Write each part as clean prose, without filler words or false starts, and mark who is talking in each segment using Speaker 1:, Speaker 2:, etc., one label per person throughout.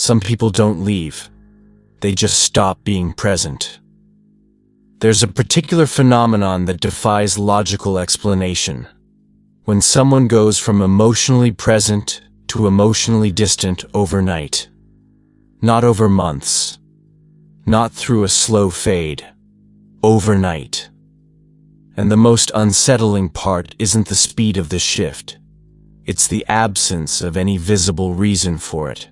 Speaker 1: Some people don't leave. They just stop being present. There's a particular phenomenon that defies logical explanation. When someone goes from emotionally present to emotionally distant overnight. Not over months. Not through a slow fade. Overnight. And the most unsettling part isn't the speed of the shift. It's the absence of any visible reason for it.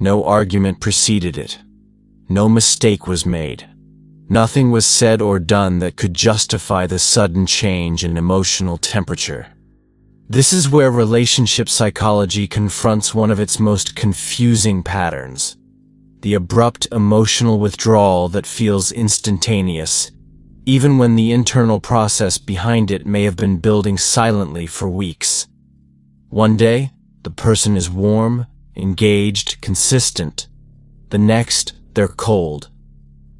Speaker 1: No argument preceded it. No mistake was made. Nothing was said or done that could justify the sudden change in emotional temperature. This is where relationship psychology confronts one of its most confusing patterns. The abrupt emotional withdrawal that feels instantaneous, even when the internal process behind it may have been building silently for weeks. One day, the person is warm, engaged, consistent. The next, they're cold.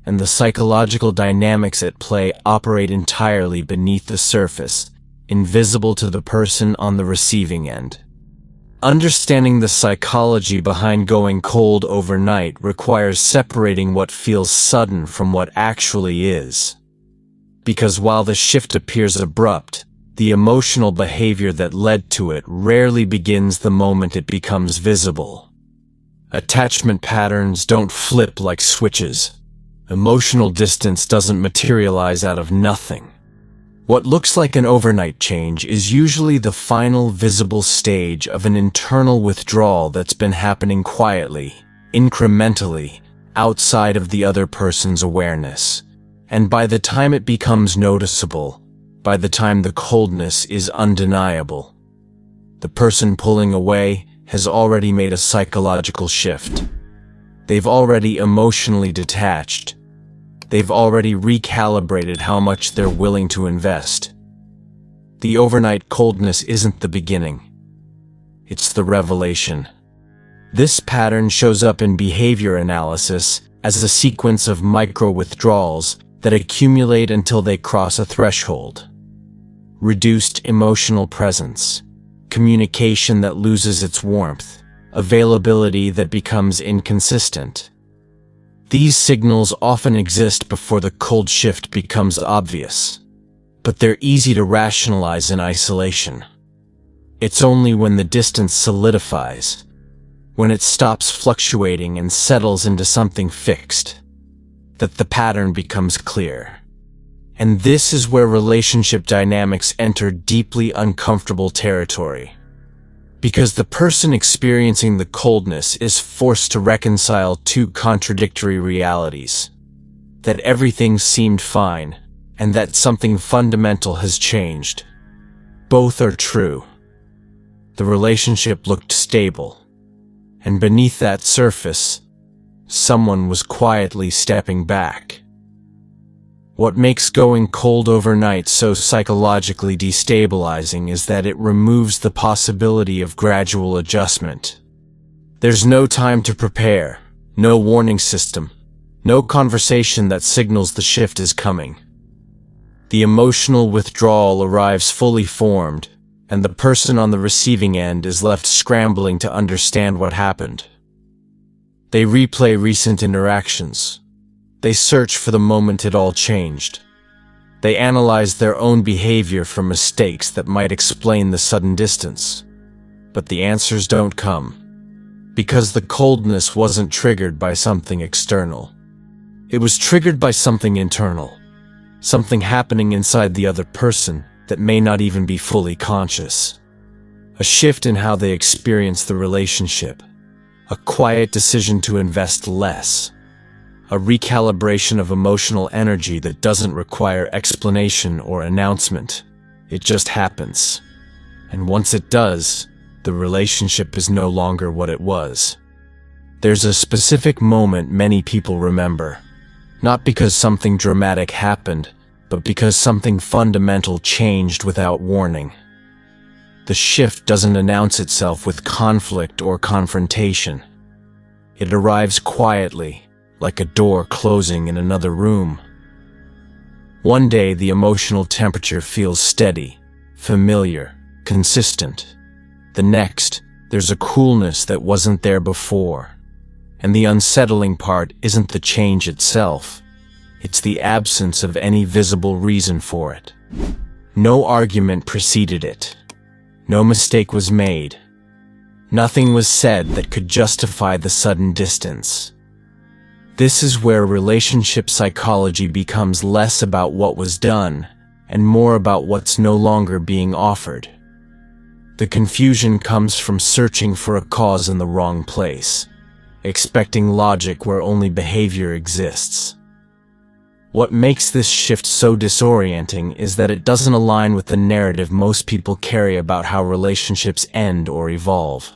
Speaker 1: And the psychological dynamics at play operate entirely beneath the surface, invisible to the person on the receiving end. Understanding the psychology behind going cold overnight requires separating what feels sudden from what actually is. Because while the shift appears abrupt, the emotional behavior that led to it rarely begins the moment it becomes visible. Attachment patterns don't flip like switches. Emotional distance doesn't materialize out of nothing. What looks like an overnight change is usually the final visible stage of an internal withdrawal that's been happening quietly, incrementally, outside of the other person's awareness. And by the time it becomes noticeable, by the time the coldness is undeniable, the person pulling away has already made a psychological shift. They've already emotionally detached. They've already recalibrated how much they're willing to invest. The overnight coldness isn't the beginning. It's the revelation. This pattern shows up in behavior analysis as a sequence of micro-withdrawals that accumulate until they cross a threshold. Reduced emotional presence, communication that loses its warmth, availability that becomes inconsistent. These signals often exist before the cold shift becomes obvious, but they're easy to rationalize in isolation. It's only when the distance solidifies, when it stops fluctuating and settles into something fixed, that the pattern becomes clear. And this is where relationship dynamics enter deeply uncomfortable territory. Because the person experiencing the coldness is forced to reconcile two contradictory realities. That everything seemed fine, and that something fundamental has changed. Both are true. The relationship looked stable, and beneath that surface, someone was quietly stepping back. What makes going cold overnight so psychologically destabilizing is that it removes the possibility of gradual adjustment. There's no time to prepare, no warning system, no conversation that signals the shift is coming. The emotional withdrawal arrives fully formed, and the person on the receiving end is left scrambling to understand what happened. They replay recent interactions. They search for the moment it all changed. They analyze their own behavior for mistakes that might explain the sudden distance. But the answers don't come. Because the coldness wasn't triggered by something external. It was triggered by something internal. Something happening inside the other person that may not even be fully conscious. A shift in how they experience the relationship. A quiet decision to invest less. A recalibration of emotional energy that doesn't require explanation or announcement. It just happens. And once it does, the relationship is no longer what it was. There's a specific moment many people remember. Not because something dramatic happened, but because something fundamental changed without warning. The shift doesn't announce itself with conflict or confrontation. It arrives quietly, like a door closing in another room. One day the emotional temperature feels steady, familiar, consistent. The next, there's a coolness that wasn't there before. And the unsettling part isn't the change itself. It's the absence of any visible reason for it. No argument preceded it. No mistake was made. Nothing was said that could justify the sudden distance. This is where relationship psychology becomes less about what was done and more about what's no longer being offered. The confusion comes from searching for a cause in the wrong place, expecting logic where only behavior exists. What makes this shift so disorienting is that it doesn't align with the narrative most people carry about how relationships end or evolve.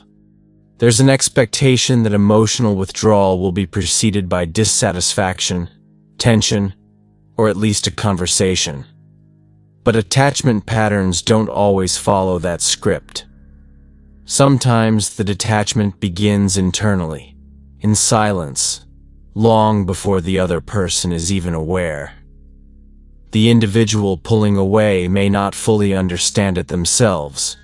Speaker 1: There's an expectation that emotional withdrawal will be preceded by dissatisfaction, tension, or at least a conversation. But attachment patterns don't always follow that script. Sometimes the detachment begins internally, in silence, long before the other person is even aware. The individual pulling away may not fully understand it themselves.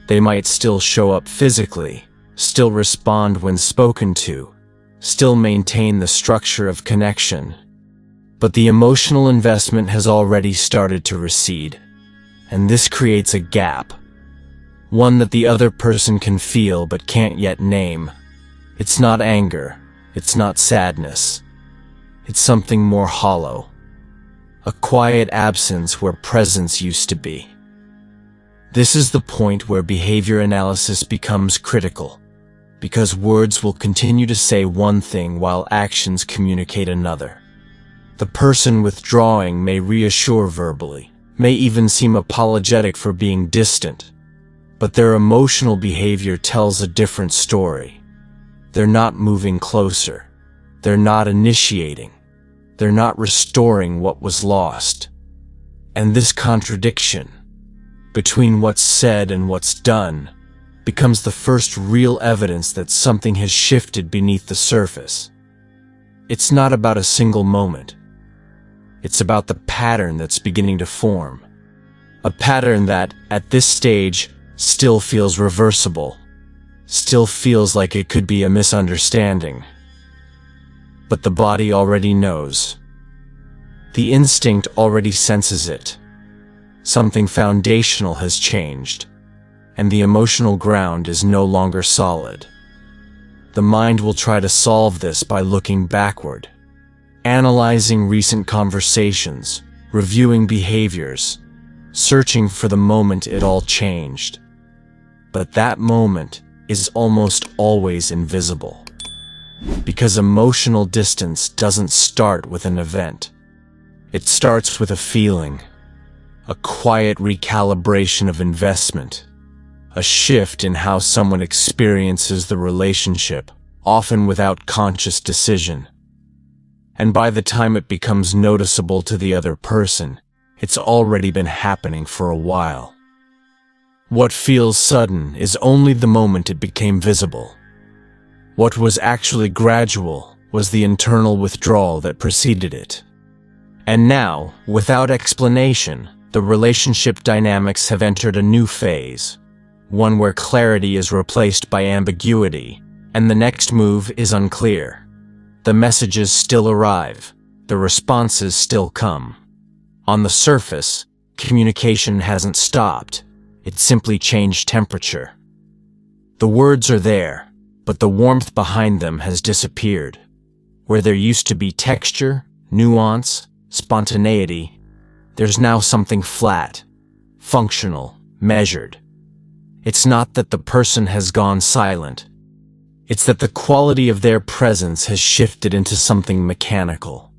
Speaker 1: They might still show up physically, still respond when spoken to, still maintain the structure of connection. But the emotional investment has already started to recede, and this creates a gap, one that the other person can feel but can't yet name. It's not anger, it's not sadness, it's something more hollow, a quiet absence where presence used to be. This is the point where behavior analysis becomes critical, because words will continue to say one thing while actions communicate another. The person withdrawing may reassure verbally, may even seem apologetic for being distant, but their emotional behavior tells a different story. They're not moving closer. They're not initiating. They're not restoring what was lost. And this contradiction between what's said and what's done becomes the first real evidence that something has shifted beneath the surface. It's not about a single moment. It's about the pattern that's beginning to form. A pattern that, at this stage, still feels reversible, still feels like it could be a misunderstanding. But the body already knows. The instinct already senses it. Something foundational has changed, and the emotional ground is no longer solid. The mind will try to solve this by looking backward, analyzing recent conversations, reviewing behaviors, searching for the moment it all changed. But that moment is almost always invisible, because emotional distance doesn't start with an event. It starts with a feeling, a quiet recalibration of investment, a shift in how someone experiences the relationship, often without conscious decision. And by the time it becomes noticeable to the other person, it's already been happening for a while. What feels sudden is only the moment it became visible. What was actually gradual was the internal withdrawal that preceded it. And now, without explanation, the relationship dynamics have entered a new phase, one where clarity is replaced by ambiguity, and the next move is unclear. The messages still arrive, the responses still come. On the surface, communication hasn't stopped, it simply changed temperature. The words are there, but the warmth behind them has disappeared. Where there used to be texture, nuance, spontaneity, there's now something flat, functional, measured. It's not that the person has gone silent. It's that the quality of their presence has shifted into something mechanical.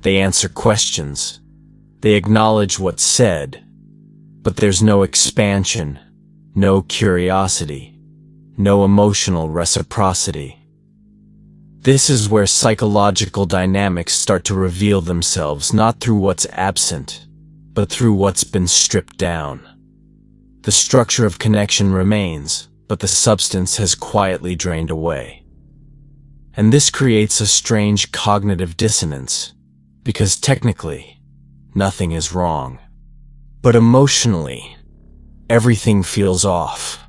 Speaker 1: They answer questions. They acknowledge what's said. But there's no expansion, no curiosity, no emotional reciprocity. This is where psychological dynamics start to reveal themselves, not through what's absent, but through what's been stripped down. The structure of connection remains, but the substance has quietly drained away. And this creates a strange cognitive dissonance, because technically, nothing is wrong. But emotionally, everything feels off.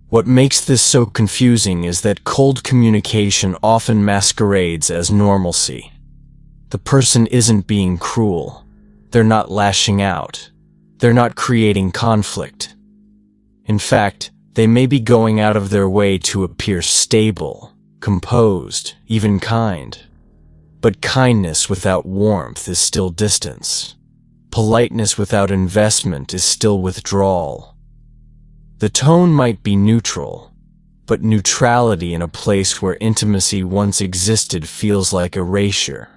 Speaker 1: What makes this so confusing is that cold communication often masquerades as normalcy. The person isn't being cruel. They're not lashing out. They're not creating conflict. In fact, they may be going out of their way to appear stable, composed, even kind. But kindness without warmth is still distance. Politeness without investment is still withdrawal. The tone might be neutral, but neutrality in a place where intimacy once existed feels like erasure.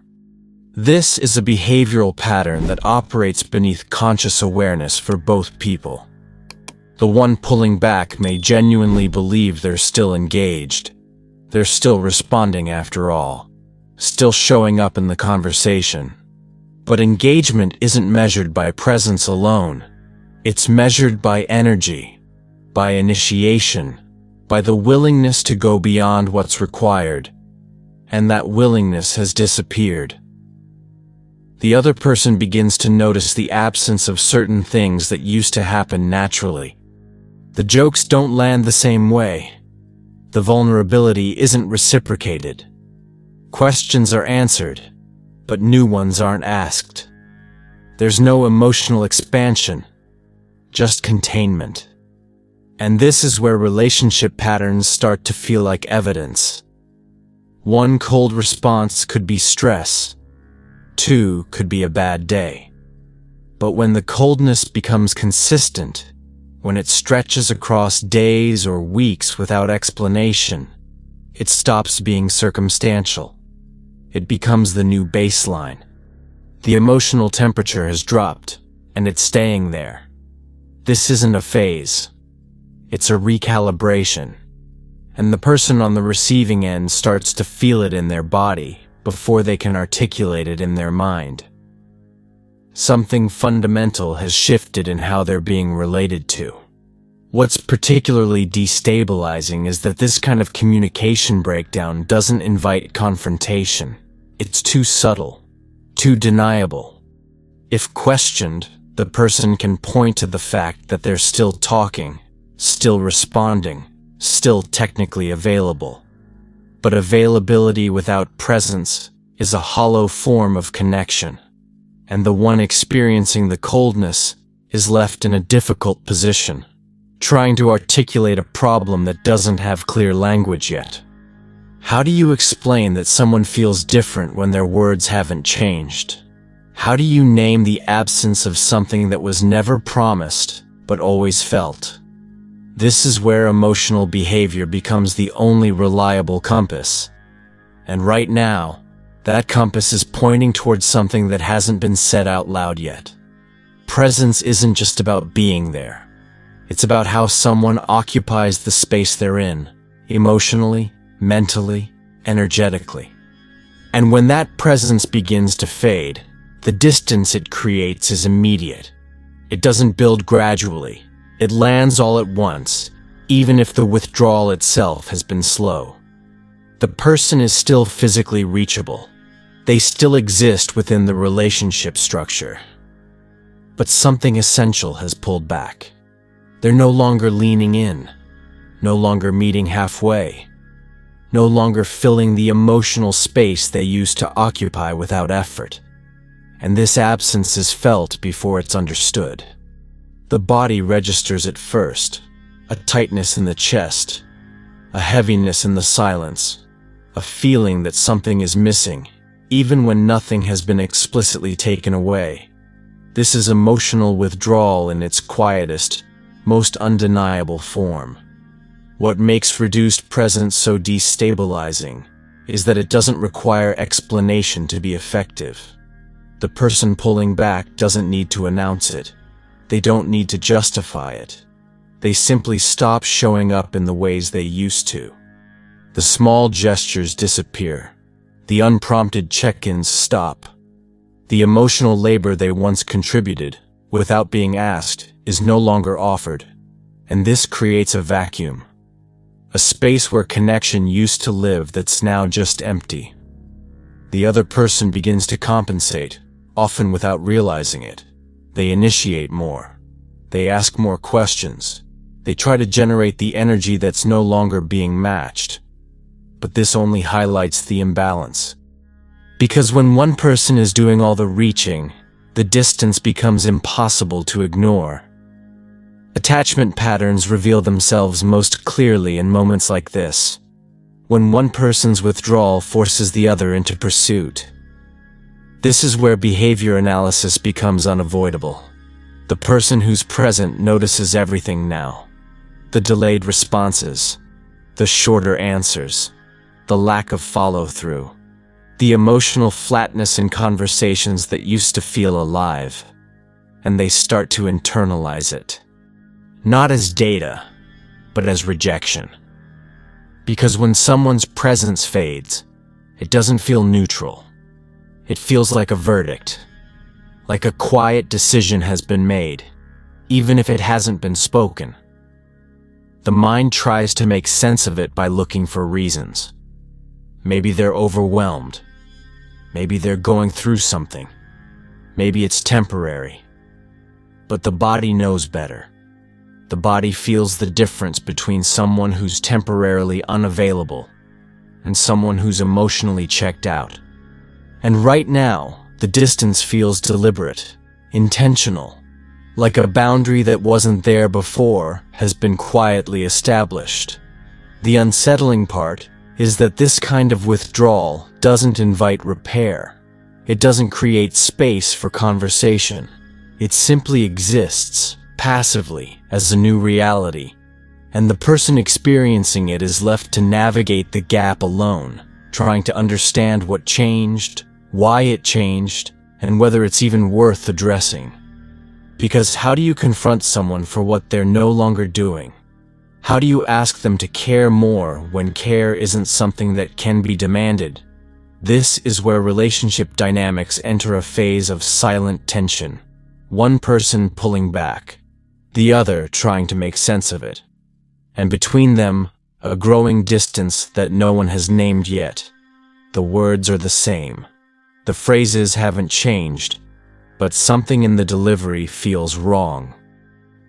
Speaker 1: This is a behavioral pattern that operates beneath conscious awareness for both people. The one pulling back may genuinely believe they're still engaged. They're still responding after all, still showing up in the conversation. But engagement isn't measured by presence alone. It's measured by energy, by initiation, by the willingness to go beyond what's required. And that willingness has disappeared. The other person begins to notice the absence of certain things that used to happen naturally. The jokes don't land the same way. The vulnerability isn't reciprocated. Questions are answered, but new ones aren't asked. There's no emotional expansion, just containment. And this is where relationship patterns start to feel like evidence. One cold response could be stress. Two could be a bad day. But when the coldness becomes consistent, when it stretches across days or weeks without explanation, it stops being circumstantial. It becomes the new baseline. The emotional temperature has dropped, and it's staying there. This isn't a phase. It's a recalibration. And the person on the receiving end starts to feel it in their body before they can articulate it in their mind. Something fundamental has shifted in how they're being related to. What's particularly destabilizing is that this kind of communication breakdown doesn't invite confrontation. It's too subtle, too deniable. If questioned, the person can point to the fact that they're still talking, still responding, still technically available. But availability without presence is a hollow form of connection, and the one experiencing the coldness is left in a difficult position, trying to articulate a problem that doesn't have clear language yet. How do you explain that someone feels different when their words haven't changed? How do you name the absence of something that was never promised, but always felt? This is where emotional behavior becomes the only reliable compass. And right now, that compass is pointing towards something that hasn't been said out loud yet. Presence isn't just about being there. It's about how someone occupies the space they're in, emotionally, mentally, energetically. And when that presence begins to fade, the distance it creates is immediate. It doesn't build gradually. It lands all at once, even if the withdrawal itself has been slow. The person is still physically reachable. They still exist within the relationship structure. But something essential has pulled back. They're no longer leaning in, no longer meeting halfway, no longer filling the emotional space they used to occupy without effort. And this absence is felt before it's understood. The body registers it first, a tightness in the chest, a heaviness in the silence, a feeling that something is missing, even when nothing has been explicitly taken away. This is emotional withdrawal in its quietest, most undeniable form. What makes reduced presence so destabilizing is that it doesn't require explanation to be effective. The person pulling back doesn't need to announce it. They don't need to justify it. They simply stop showing up in the ways they used to. The small gestures disappear. The unprompted check-ins stop. The emotional labor they once contributed, without being asked, is no longer offered. And this creates a vacuum. A space where connection used to live that's now just empty. The other person begins to compensate, often without realizing it. They initiate more. They ask more questions. They try to generate the energy that's no longer being matched. But this only highlights the imbalance. Because when one person is doing all the reaching, the distance becomes impossible to ignore. Attachment patterns reveal themselves most clearly in moments like this, when one person's withdrawal forces the other into pursuit. This is where behavior analysis becomes unavoidable. The person who's present notices everything now. The delayed responses, the shorter answers, the lack of follow-through, the emotional flatness in conversations that used to feel alive, and they start to internalize it. Not as data, but as rejection. Because when someone's presence fades, it doesn't feel neutral. It feels like a verdict, like a quiet decision has been made, even if it hasn't been spoken. The mind tries to make sense of it by looking for reasons. Maybe they're overwhelmed. Maybe they're going through something. Maybe it's temporary. But the body knows better. The body feels the difference between someone who's temporarily unavailable and someone who's emotionally checked out. And right now, the distance feels deliberate, intentional, like a boundary that wasn't there before has been quietly established. The unsettling part is that this kind of withdrawal doesn't invite repair. It doesn't create space for conversation. It simply exists, passively, as a new reality, and the person experiencing it is left to navigate the gap alone, trying to understand what changed, why it changed, and whether it's even worth addressing. Because how do you confront someone for what they're no longer doing? How do you ask them to care more when care isn't something that can be demanded? This is where relationship dynamics enter a phase of silent tension. One person pulling back, the other trying to make sense of it. And between them, a growing distance that no one has named yet. The words are the same. The phrases haven't changed, but something in the delivery feels wrong.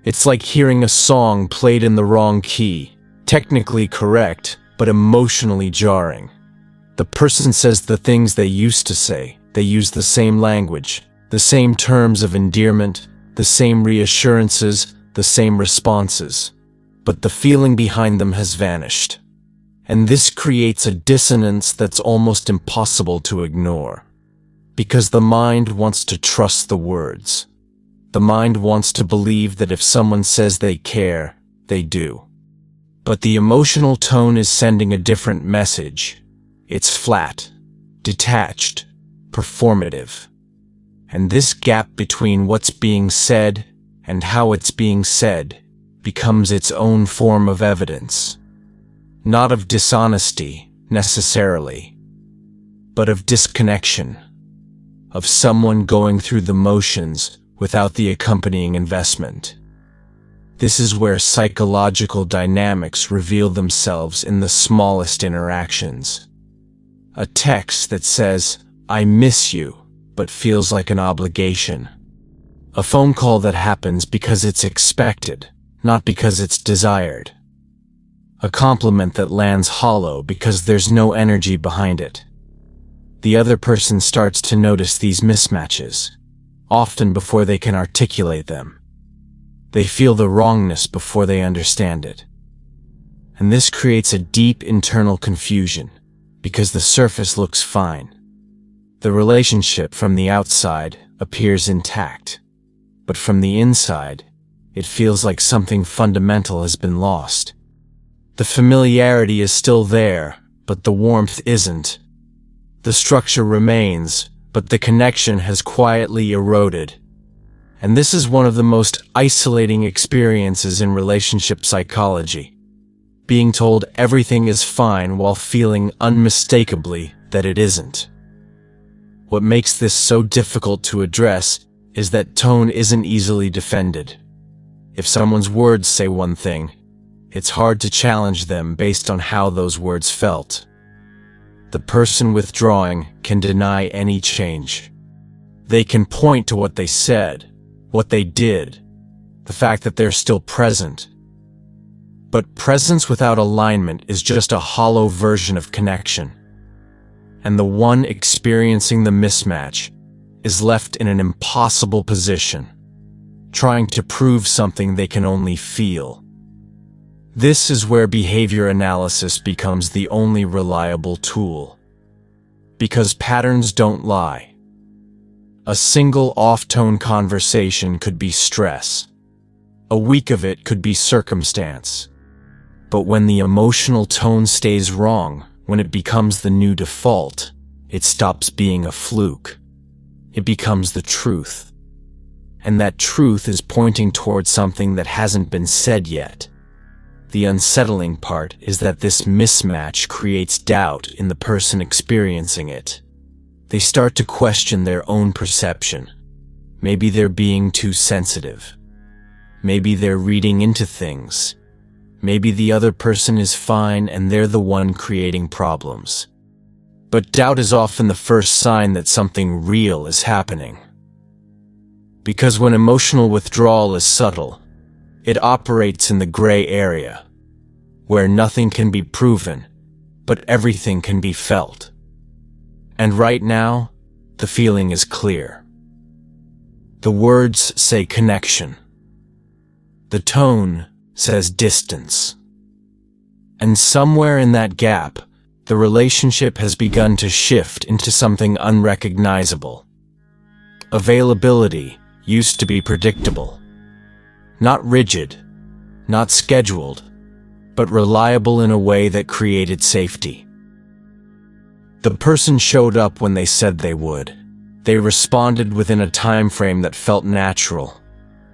Speaker 1: It's like hearing a song played in the wrong key, technically correct, but emotionally jarring. The person says the things they used to say, they use the same language, the same terms of endearment, the same reassurances, the same responses, but the feeling behind them has vanished. And this creates a dissonance that's almost impossible to ignore. Because the mind wants to trust the words. The mind wants to believe that if someone says they care, they do. But the emotional tone is sending a different message. It's flat, detached, performative. And this gap between what's being said and how it's being said becomes its own form of evidence. Not of dishonesty, necessarily, but of disconnection, of someone going through the motions without the accompanying investment. This is where psychological dynamics reveal themselves in the smallest interactions. A text that says, "I miss you," but feels like an obligation. A phone call that happens because it's expected, not because it's desired. A compliment that lands hollow because there's no energy behind it. The other person starts to notice these mismatches, often before they can articulate them. They feel the wrongness before they understand it. And this creates a deep internal confusion, because the surface looks fine. The relationship from the outside appears intact, but from the inside, it feels like something fundamental has been lost. The familiarity is still there, but the warmth isn't. The structure remains, but the connection has quietly eroded. And this is one of the most isolating experiences in relationship psychology. Being told everything is fine while feeling unmistakably that it isn't. What makes this so difficult to address is that tone isn't easily defended. If someone's words say one thing, it's hard to challenge them based on how those words felt. The person withdrawing can deny any change. They can point to what they said, what they did, the fact that they're still present, But presence without alignment is just a hollow version of connection. And the one experiencing the mismatch is left in an impossible position, trying to prove something they can only feel. This is where behavior analysis becomes the only reliable tool. Because patterns don't lie. A single off-tone conversation could be stress. A week of it could be circumstance. But when the emotional tone stays wrong, when it becomes the new default, it stops being a fluke. It becomes the truth. And that truth is pointing towards something that hasn't been said yet. The unsettling part is that this mismatch creates doubt in the person experiencing it. They start to question their own perception. Maybe they're being too sensitive. Maybe they're reading into things. Maybe the other person is fine and they're the one creating problems. But doubt is often the first sign that something real is happening. Because when emotional withdrawal is subtle, it operates in the gray area, where nothing can be proven, but everything can be felt. And right now, the feeling is clear. The words say connection. The tone says distance. And somewhere in that gap, the relationship has begun to shift into something unrecognizable. Availability used to be predictable. Not rigid, not scheduled, but reliable in a way that created safety. The person showed up when they said they would. They responded within a time frame that felt natural.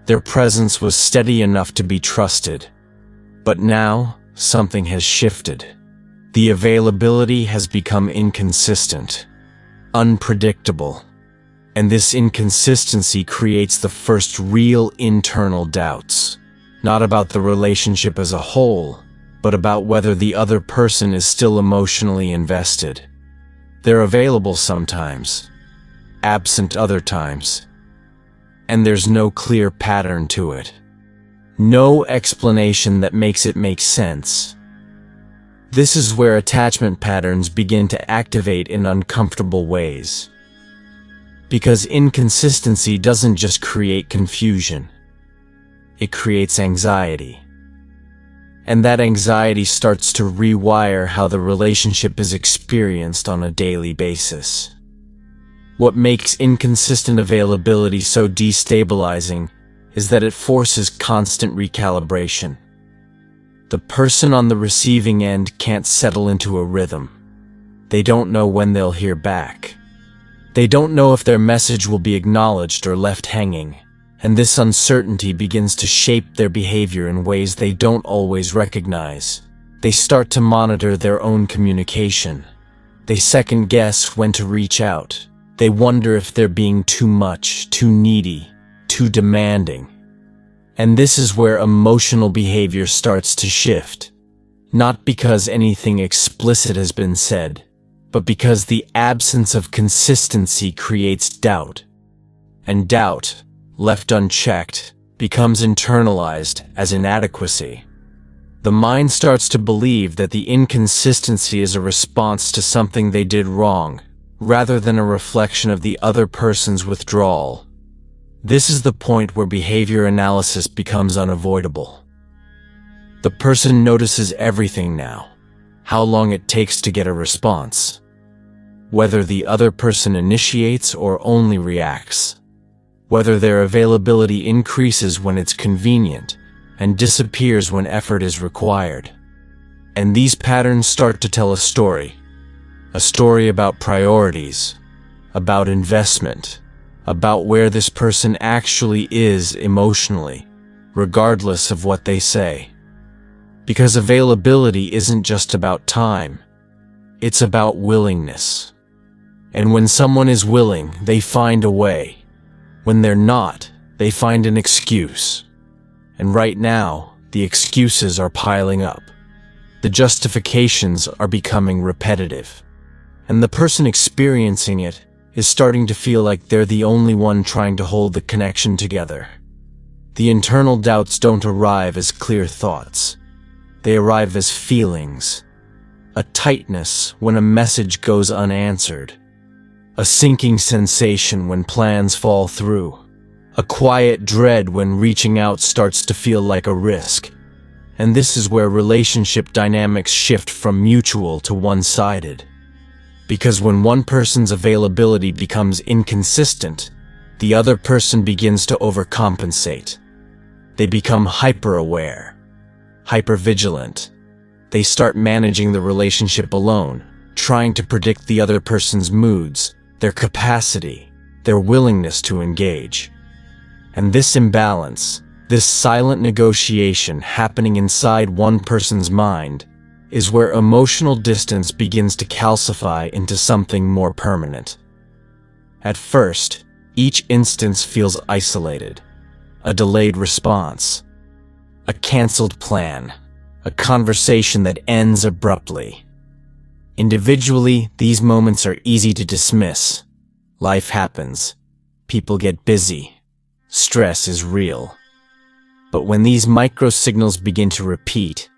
Speaker 1: Their presence was steady enough to be trusted. But now, something has shifted. The availability has become inconsistent, unpredictable. And this inconsistency creates the first real internal doubts. Not about the relationship as a whole, but about whether the other person is still emotionally invested. They're available sometimes, absent other times. And there's no clear pattern to it. No explanation that makes it make sense. This is where attachment patterns begin to activate in uncomfortable ways. Because inconsistency doesn't just create confusion. It creates anxiety. And that anxiety starts to rewire how the relationship is experienced on a daily basis. What makes inconsistent availability so destabilizing is that it forces constant recalibration. The person on the receiving end can't settle into a rhythm. They don't know when they'll hear back. They don't know if their message will be acknowledged or left hanging, and this uncertainty begins to shape their behavior in ways they don't always recognize. They start to monitor their own communication. They second-guess when to reach out. They wonder if they're being too much, too needy, too demanding. And this is where emotional behavior starts to shift. Not because anything explicit has been said, but because the absence of consistency creates doubt. And doubt, left unchecked, becomes internalized as inadequacy. The mind starts to believe that the inconsistency is a response to something they did wrong, rather than a reflection of the other person's withdrawal. This is the point where behavior analysis becomes unavoidable. The person notices everything now. How long it takes to get a response. Whether the other person initiates or only reacts. Whether their availability increases when it's convenient and disappears when effort is required. And these patterns start to tell a story. A story about priorities, about investment, about where this person actually is emotionally, regardless of what they say. Because availability isn't just about time, it's about willingness. And when someone is willing, they find a way. When they're not, they find an excuse. And right now, the excuses are piling up. The justifications are becoming repetitive. And the person experiencing it is starting to feel like they're the only one trying to hold the connection together. The internal doubts don't arrive as clear thoughts. They arrive as feelings. A tightness when a message goes unanswered. A sinking sensation when plans fall through. A quiet dread when reaching out starts to feel like a risk. And this is where relationship dynamics shift from mutual to one-sided. Because when one person's availability becomes inconsistent, the other person begins to overcompensate. They become hyper-aware, hyper-vigilant. They start managing the relationship alone, trying to predict the other person's moods, their capacity, their willingness to engage. And this imbalance, this silent negotiation happening inside one person's mind, is where emotional distance begins to calcify into something more permanent. At first, each instance feels isolated, a delayed response, a canceled plan, a conversation that ends abruptly. Individually, these moments are easy to dismiss. Life happens. People get busy. Stress is real. But when these micro-signals begin to repeat,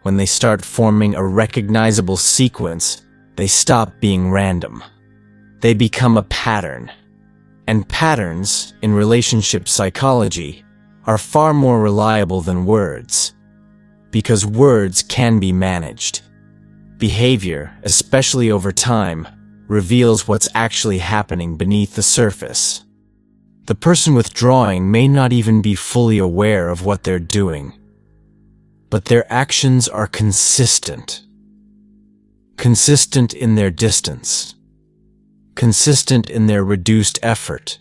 Speaker 1: when they start forming a recognizable sequence, they stop being random. They become a pattern. And patterns, in relationship psychology, are far more reliable than words. Because words can be managed. Behavior, especially over time, reveals what's actually happening beneath the surface. The person withdrawing may not even be fully aware of what they're doing. But their actions are consistent. Consistent in their distance. Consistent in their reduced effort.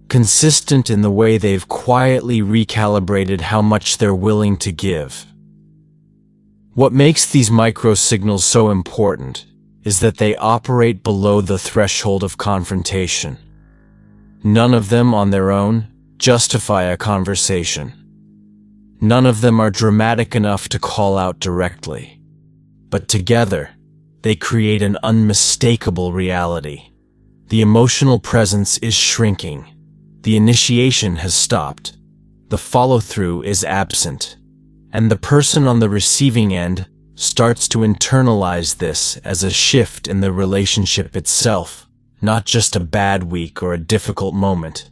Speaker 1: Consistent in the way they've quietly recalibrated how much they're willing to give. What makes these micro-signals so important is that they operate below the threshold of confrontation. None of them on their own justify a conversation. None of them are dramatic enough to call out directly. But together, they create an unmistakable reality. The emotional presence is shrinking. The initiation has stopped. The follow-through is absent. And the person on the receiving end starts to internalize this as a shift in the relationship itself, not just a bad week or a difficult moment.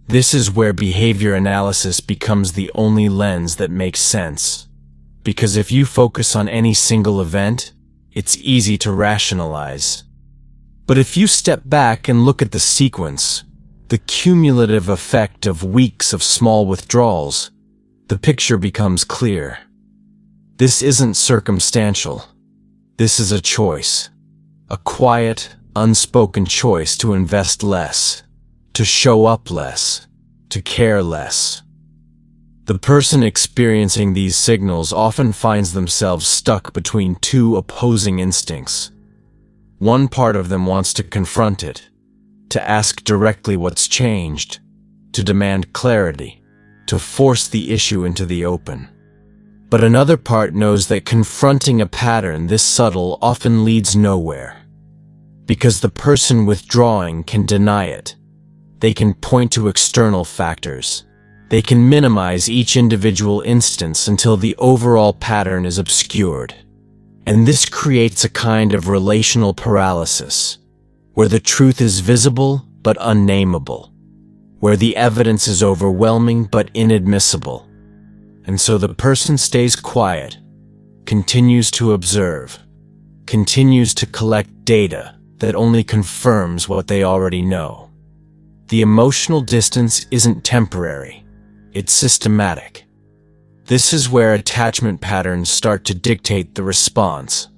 Speaker 1: This is where behavior analysis becomes the only lens that makes sense. Because if you focus on any single event, it's easy to rationalize. But if you step back and look at the sequence, the cumulative effect of weeks of small withdrawals, the picture becomes clear. This isn't circumstantial. This is a choice. A quiet, unspoken choice to invest less, to show up less, to care less. The person experiencing these signals often finds themselves stuck between two opposing instincts. One part of them wants to confront it, to ask directly what's changed, to demand clarity, to force the issue into the open. But another part knows that confronting a pattern this subtle often leads nowhere. Because the person withdrawing can deny it. They can point to external factors. They can minimize each individual instance until the overall pattern is obscured. And this creates a kind of relational paralysis, where the truth is visible but unnameable, where the evidence is overwhelming but inadmissible. And so the person stays quiet, continues to observe, continues to collect data that only confirms what they already know. The emotional distance isn't temporary, it's systematic. This is where attachment patterns start to dictate the response.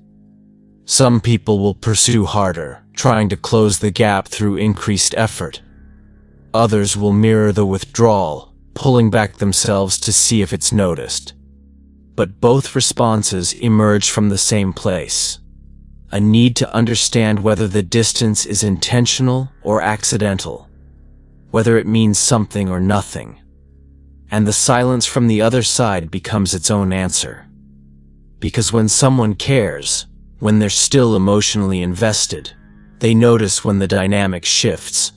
Speaker 1: Some people will pursue harder, trying to close the gap through increased effort. Others will mirror the withdrawal, pulling back themselves to see if it's noticed. But both responses emerge from the same place. A need to understand whether the distance is intentional or accidental, whether it means something or nothing. And the silence from the other side becomes its own answer. Because when someone cares, when they're still emotionally invested, they notice when the dynamic shifts.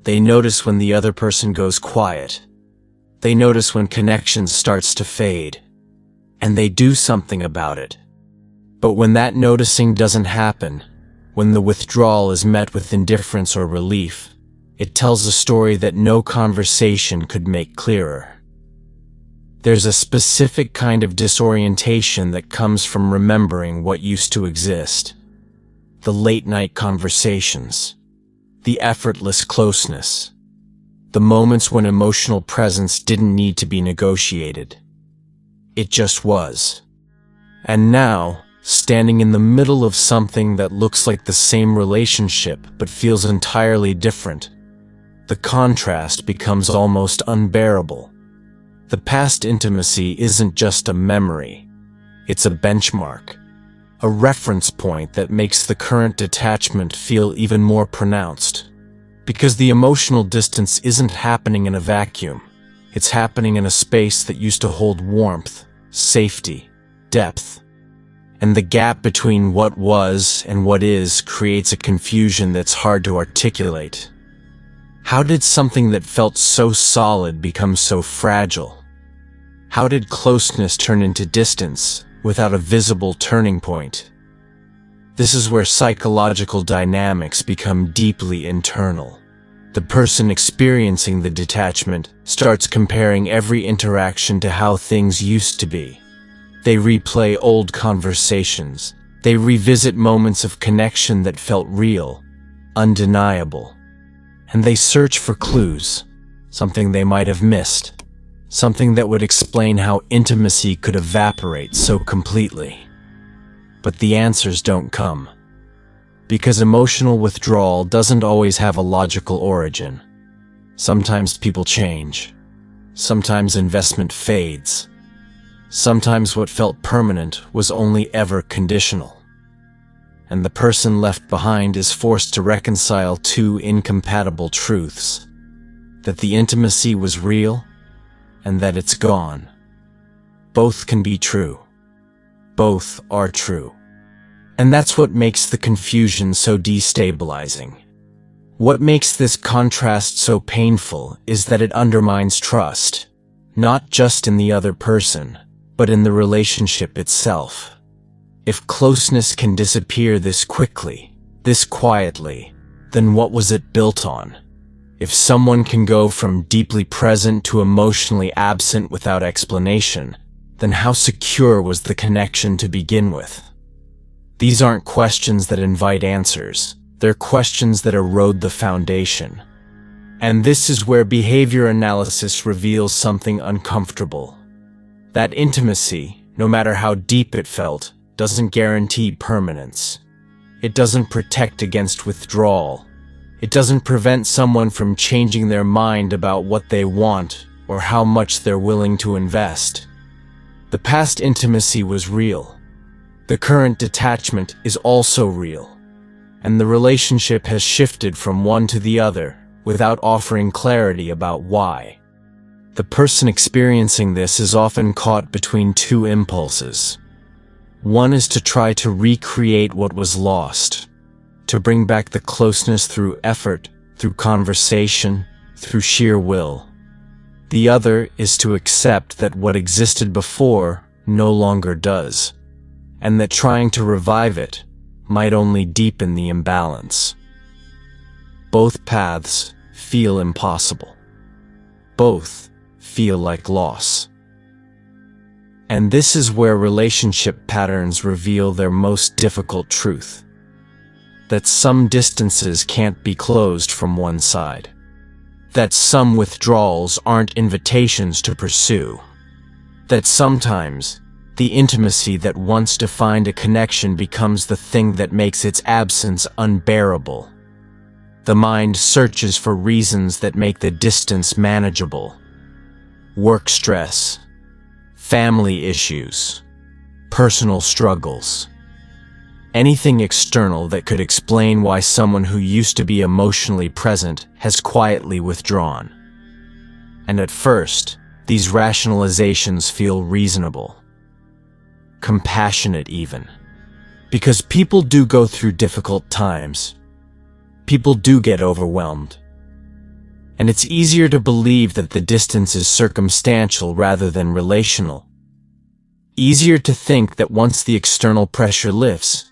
Speaker 1: They notice when the other person goes quiet. They notice when connection starts to fade. and they do something about it. But when that noticing doesn't happen, when the withdrawal is met with indifference or relief, it tells a story that no conversation could make clearer. There's a specific kind of disorientation that comes from remembering what used to exist. The late-night conversations, the effortless closeness, the moments when emotional presence didn't need to be negotiated. It just was. And now, standing in the middle of something that looks like the same relationship but feels entirely different, the contrast becomes almost unbearable. The past intimacy isn't just a memory. It's a benchmark, a reference point that makes the current detachment feel even more pronounced. Because the emotional distance isn't happening in a vacuum. It's happening in a space that used to hold warmth, safety, depth. And the gap between what was and what is creates a confusion that's hard to articulate. How did something that felt so solid become so fragile? How did closeness turn into distance without a visible turning point? This is where psychological dynamics become deeply internal. The person experiencing the detachment starts comparing every interaction to how things used to be. They replay old conversations. They revisit moments of connection that felt real, undeniable. And they search for clues, something they might have missed. Something that would explain how intimacy could evaporate so completely. But the answers don't come. Because emotional withdrawal doesn't always have a logical origin. Sometimes people change. Sometimes investment fades. Sometimes what felt permanent was only ever conditional. And the person left behind is forced to reconcile two incompatible truths. That the intimacy was real, and that it's gone. Both can be true. Both are true. And that's what makes the confusion so destabilizing. What makes this contrast so painful is that it undermines trust, not just in the other person, but in the relationship itself. If closeness can disappear this quickly, this quietly, then what was it built on? If someone can go from deeply present to emotionally absent without explanation, then how secure was the connection to begin with? These aren't questions that invite answers. They're questions that erode the foundation. And this is where behavior analysis reveals something uncomfortable. That intimacy, no matter how deep it felt, doesn't guarantee permanence. It doesn't protect against withdrawal. It doesn't prevent someone from changing their mind about what they want or how much they're willing to invest. The past intimacy was real. The current detachment is also real. And the relationship has shifted from one to the other without offering clarity about why. The person experiencing this is often caught between two impulses. One is to try to recreate what was lost, to bring back the closeness through effort, through conversation, through sheer will. The other is to accept that what existed before no longer does, and that trying to revive it might only deepen the imbalance. Both paths feel impossible. Both feel like loss. And this is where relationship patterns reveal their most difficult truth. That some distances can't be closed from one side. That some withdrawals aren't invitations to pursue. That sometimes, the intimacy that once defined a connection becomes the thing that makes its absence unbearable. The mind searches for reasons that make the distance manageable. Work stress, family issues, personal struggles. Anything external that could explain why someone who used to be emotionally present has quietly withdrawn. And at first, these rationalizations feel reasonable. Compassionate even. Because people do go through difficult times. People do get overwhelmed. And it's easier to believe that the distance is circumstantial rather than relational. Easier to think that once the external pressure lifts,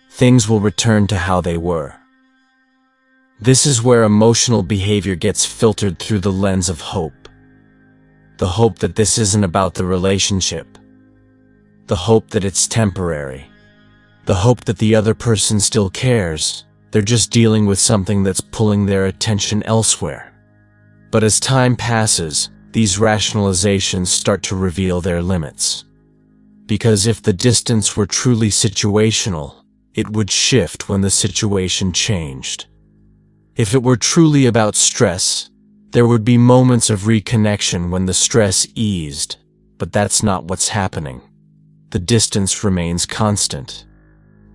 Speaker 1: things will return to how they were. This is where emotional behavior gets filtered through the lens of hope. The hope that this isn't about the relationship. The hope that it's temporary. The hope that the other person still cares. They're just dealing with something that's pulling their attention elsewhere. But as time passes, these rationalizations start to reveal their limits. Because if the distance were truly situational, it would shift when the situation changed. If it were truly about stress, there would be moments of reconnection when the stress eased, but that's not what's happening. The distance remains constant.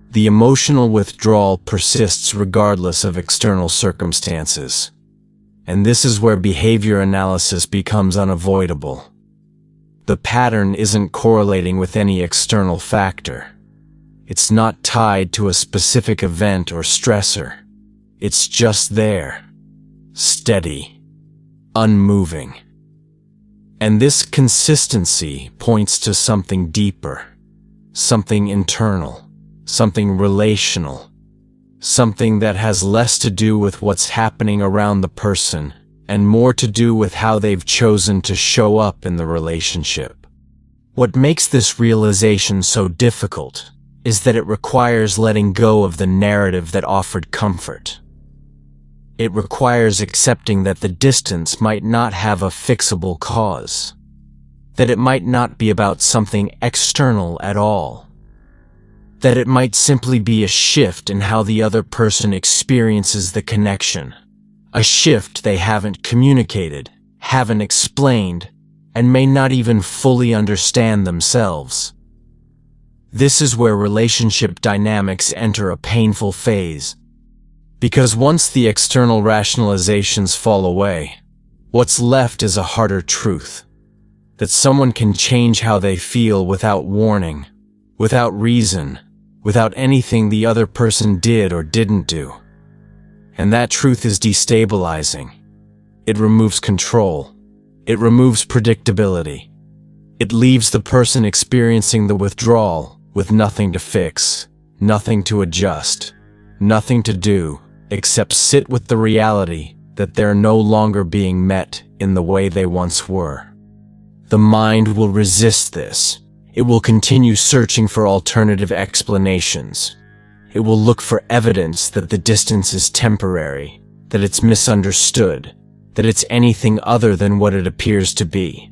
Speaker 1: The emotional withdrawal persists regardless of external circumstances. And this is where behavior analysis becomes unavoidable. The pattern isn't correlating with any external factor. It's not tied to a specific event or stressor. It's just there, steady, unmoving. And this consistency points to something deeper, something internal, something relational, something that has less to do with what's happening around the person and more to do with how they've chosen to show up in the relationship. What makes this realization so difficult is that it requires letting go of the narrative that offered comfort. It requires accepting that the distance might not have a fixable cause, that it might not be about something external at all, that it might simply be a shift in how the other person experiences the connection, a shift they haven't communicated, haven't explained, and may not even fully understand themselves. This is where relationship dynamics enter a painful phase. Because once the external rationalizations fall away, what's left is a harder truth. That someone can change how they feel without warning, without reason, without anything the other person did or didn't do. And that truth is destabilizing. It removes control. It removes predictability. It leaves the person experiencing the withdrawal with nothing to fix, nothing to adjust, nothing to do, except sit with the reality that they're no longer being met in the way they once were. The mind will resist this. It will continue searching for alternative explanations. It will look for evidence that the distance is temporary, that it's misunderstood, that it's anything other than what it appears to be.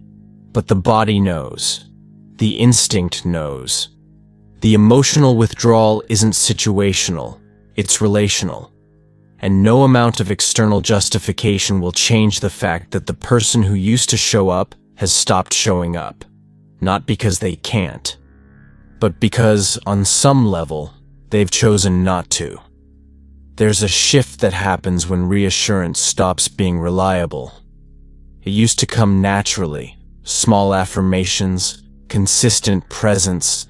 Speaker 1: But the body knows. The instinct knows. The emotional withdrawal isn't situational, it's relational. And no amount of external justification will change the fact that the person who used to show up has stopped showing up. Not because they can't, but because, on some level, they've chosen not to. There's a shift that happens when reassurance stops being reliable. It used to come naturally, small affirmations, consistent presence,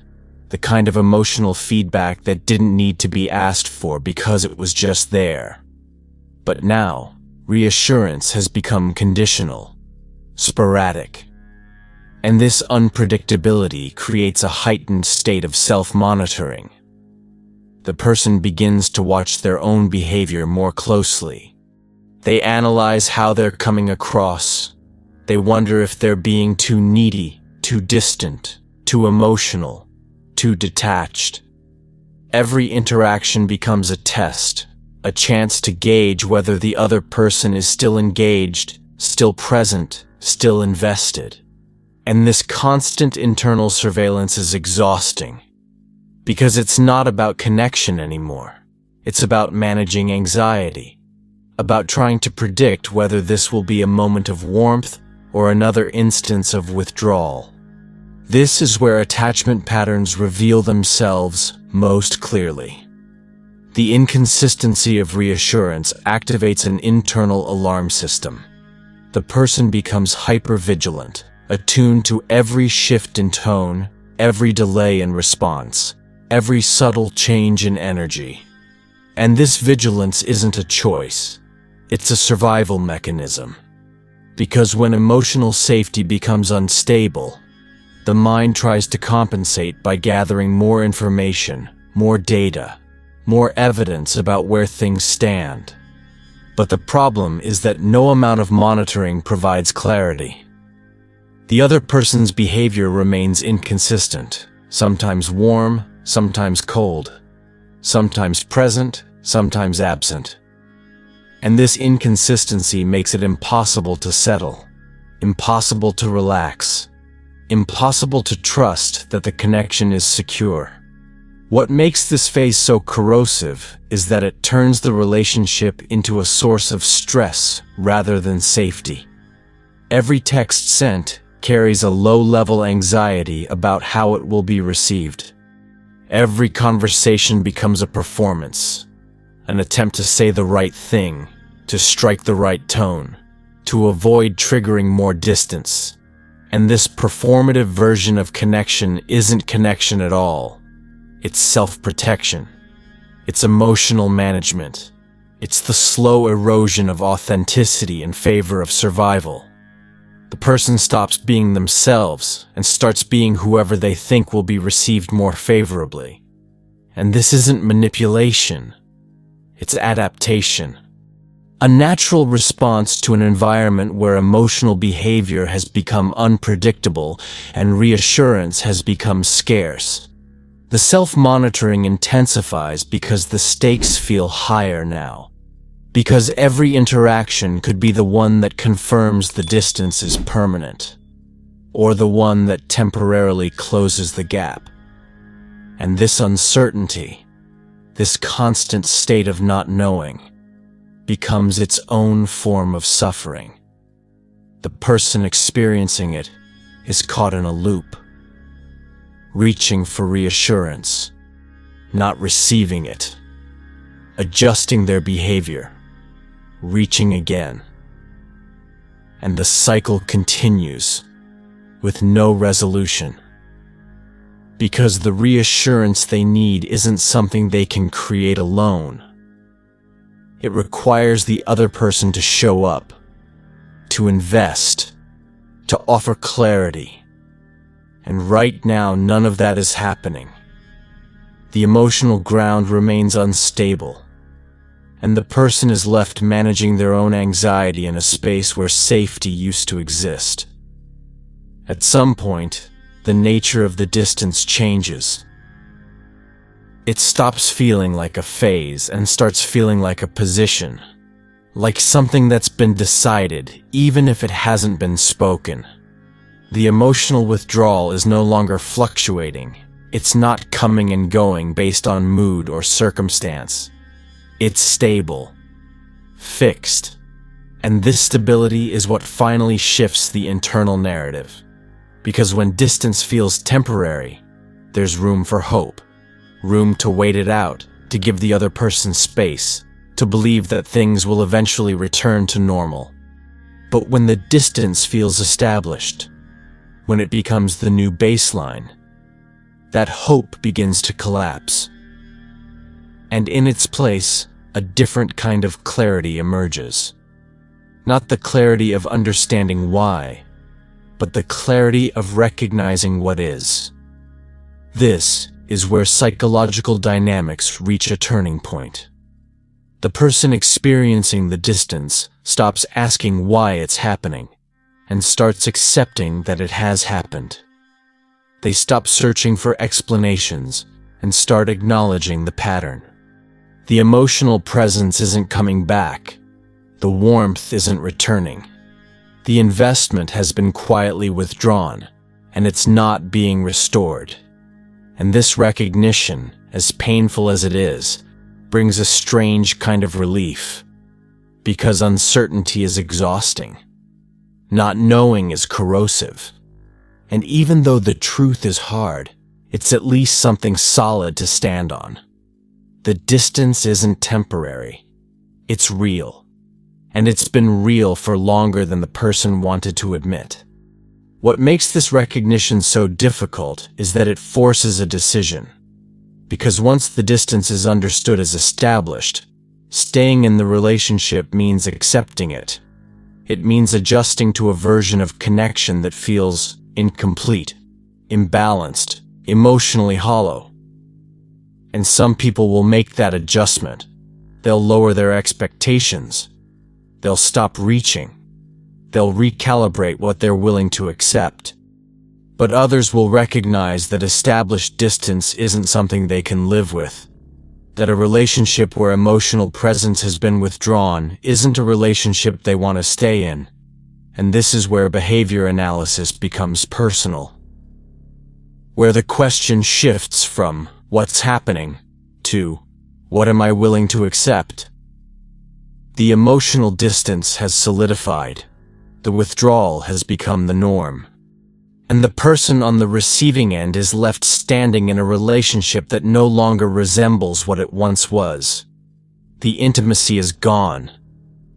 Speaker 1: the kind of emotional feedback that didn't need to be asked for because it was just there. But now, reassurance has become conditional, sporadic. And this unpredictability creates a heightened state of self-monitoring. The person begins to watch their own behavior more closely. They analyze how they're coming across. They wonder if they're being too needy, too distant, too emotional, too detached. Every interaction becomes a test, a chance to gauge whether the other person is still engaged, still present, still invested. And this constant internal surveillance is exhausting, because it's not about connection anymore. It's about managing anxiety, about trying to predict whether this will be a moment of warmth or another instance of withdrawal. This is where attachment patterns reveal themselves most clearly. The inconsistency of reassurance activates an internal alarm system. The person becomes hypervigilant, attuned to every shift in tone, every delay in response, every subtle change in energy. And this vigilance isn't a choice. It's a survival mechanism. Because when emotional safety becomes unstable, The mind tries to compensate by gathering more information, more data, more evidence about where things stand. But the problem is that no amount of monitoring provides clarity. The other person's behavior remains inconsistent, sometimes warm, sometimes cold, sometimes present, sometimes absent. And this inconsistency makes it impossible to settle, impossible to relax, impossible to trust that the connection is secure. What makes this phase so corrosive is that it turns the relationship into a source of stress rather than safety. Every text sent carries a low-level anxiety about how it will be received. Every conversation becomes a performance, an attempt to say the right thing, to strike the right tone, to avoid triggering more distance. And this performative version of connection isn't connection at all. It's self-protection. It's emotional management. It's the slow erosion of authenticity in favor of survival. The person stops being themselves and starts being whoever they think will be received more favorably. And this isn't manipulation. It's adaptation. A natural response to an environment where emotional behavior has become unpredictable and reassurance has become scarce. The self-monitoring intensifies because the stakes feel higher now. Because every interaction could be the one that confirms the distance is permanent, or the one that temporarily closes the gap. And this uncertainty, this constant state of not knowing, becomes its own form of suffering. The person experiencing it is caught in a loop, reaching for reassurance, not receiving it, adjusting their behavior, reaching again. And the cycle continues, with no resolution. Because the reassurance they need isn't something they can create alone. It requires the other person to show up, to invest, to offer clarity. And right now, none of that is happening. The emotional ground remains unstable, and the person is left managing their own anxiety in a space where safety used to exist. At some point, the nature of the distance changes. It stops feeling like a phase and starts feeling like a position, like something that's been decided, even if it hasn't been spoken. The emotional withdrawal is no longer fluctuating. It's not coming and going based on mood or circumstance. It's stable, fixed, and this stability is what finally shifts the internal narrative. Because when distance feels temporary, there's room for hope, room to wait it out, to give the other person space, to believe that things will eventually return to normal. But when the distance feels established, when it becomes the new baseline, that hope begins to collapse. And in its place, a different kind of clarity emerges. Not the clarity of understanding why, but the clarity of recognizing what is. This is where psychological dynamics reach a turning point. The person experiencing the distance stops asking why it's happening, and starts accepting that it has happened. They stop searching for explanations and start acknowledging the pattern. The emotional presence isn't coming back. The warmth isn't returning. The investment has been quietly withdrawn, and it's not being restored. And this recognition, as painful as it is, brings a strange kind of relief. Because uncertainty is exhausting. Not knowing is corrosive. And even though the truth is hard, it's at least something solid to stand on. The distance isn't temporary. It's real. And it's been real for longer than the person wanted to admit. What makes this recognition so difficult is that it forces a decision. Because once the distance is understood as established, staying in the relationship means accepting it. It means adjusting to a version of connection that feels incomplete, imbalanced, emotionally hollow. And some people will make that adjustment. They'll lower their expectations. They'll stop reaching. They'll recalibrate what they're willing to accept. But others will recognize that established distance isn't something they can live with. That a relationship where emotional presence has been withdrawn isn't a relationship they want to stay in. And this is where behavior analysis becomes personal. Where the question shifts from what's happening to what am I willing to accept? The emotional distance has solidified. The withdrawal has become the norm. And the person on the receiving end is left standing in a relationship that no longer resembles what it once was. The intimacy is gone.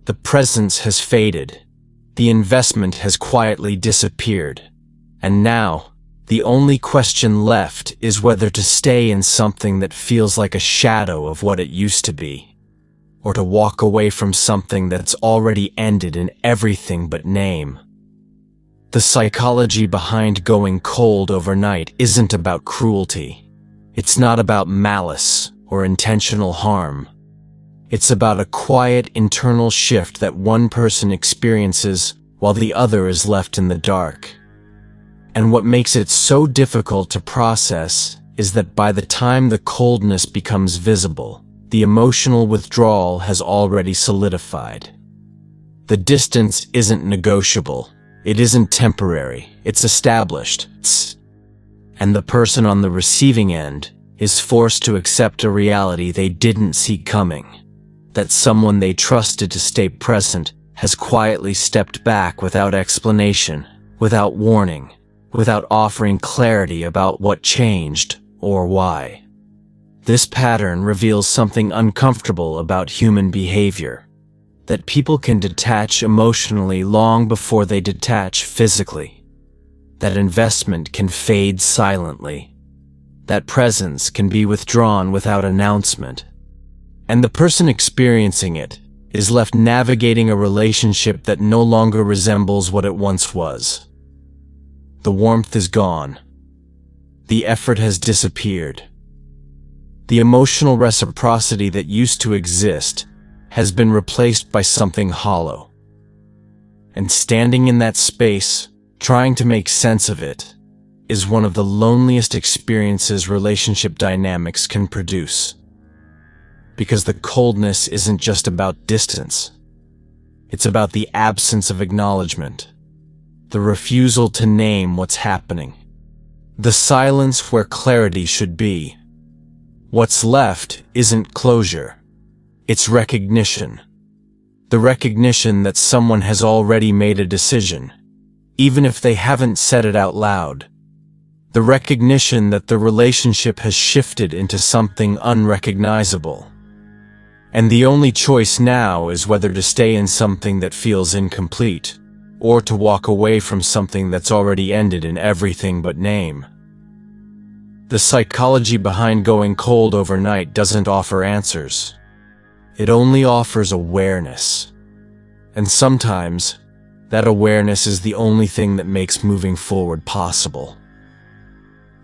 Speaker 1: The presence has faded. The investment has quietly disappeared. And now, the only question left is whether to stay in something that feels like a shadow of what it used to be, or to walk away from something that's already ended in everything but name. The psychology behind going cold overnight isn't about cruelty. It's not about malice or intentional harm. It's about a quiet internal shift that one person experiences while the other is left in the dark. And what makes it so difficult to process is that by the time the coldness becomes visible, the emotional withdrawal has already solidified. The distance isn't negotiable. It isn't temporary. It's established. And the person on the receiving end is forced to accept a reality they didn't see coming. That someone they trusted to stay present has quietly stepped back without explanation, without warning, without offering clarity about what changed or why. This pattern reveals something uncomfortable about human behavior. That people can detach emotionally long before they detach physically. That investment can fade silently. That presence can be withdrawn without announcement. And the person experiencing it is left navigating a relationship that no longer resembles what it once was. The warmth is gone. The effort has disappeared. The emotional reciprocity that used to exist has been replaced by something hollow. And standing in that space, trying to make sense of it, is one of the loneliest experiences relationship dynamics can produce. Because the coldness isn't just about distance. It's about the absence of acknowledgement, the refusal to name what's happening, the silence where clarity should be. What's left isn't closure. It's recognition. The recognition that someone has already made a decision, even if they haven't said it out loud. The recognition that the relationship has shifted into something unrecognizable. And the only choice now is whether to stay in something that feels incomplete, or to walk away from something that's already ended in everything but name. The psychology behind going cold overnight doesn't offer answers. It only offers awareness. And sometimes, that awareness is the only thing that makes moving forward possible.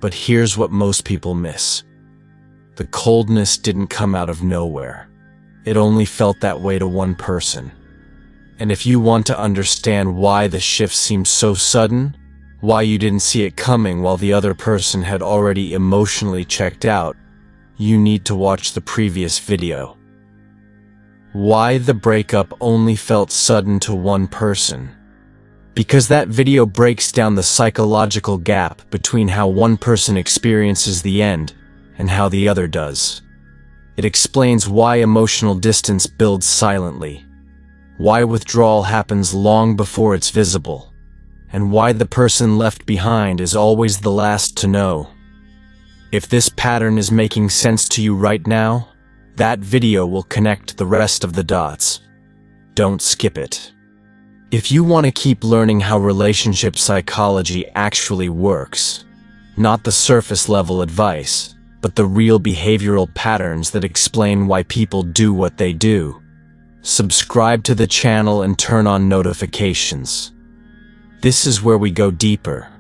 Speaker 1: But here's what most people miss. The coldness didn't come out of nowhere. It only felt that way to one person. And if you want to understand why the shift seemed so sudden, why you didn't see it coming while the other person had already emotionally checked out, you need to watch the previous video. Why the breakup only felt sudden to one person. Because that video breaks down the psychological gap between how one person experiences the end and how the other does. It explains why emotional distance builds silently, why withdrawal happens long before it's visible, and why the person left behind is always the last to know. If this pattern is making sense to you right now, that video will connect the rest of the dots. Don't skip it. If you want to keep learning how relationship psychology actually works, not the surface level advice, but the real behavioral patterns that explain why people do what they do, subscribe to the channel and turn on notifications. This is where we go deeper.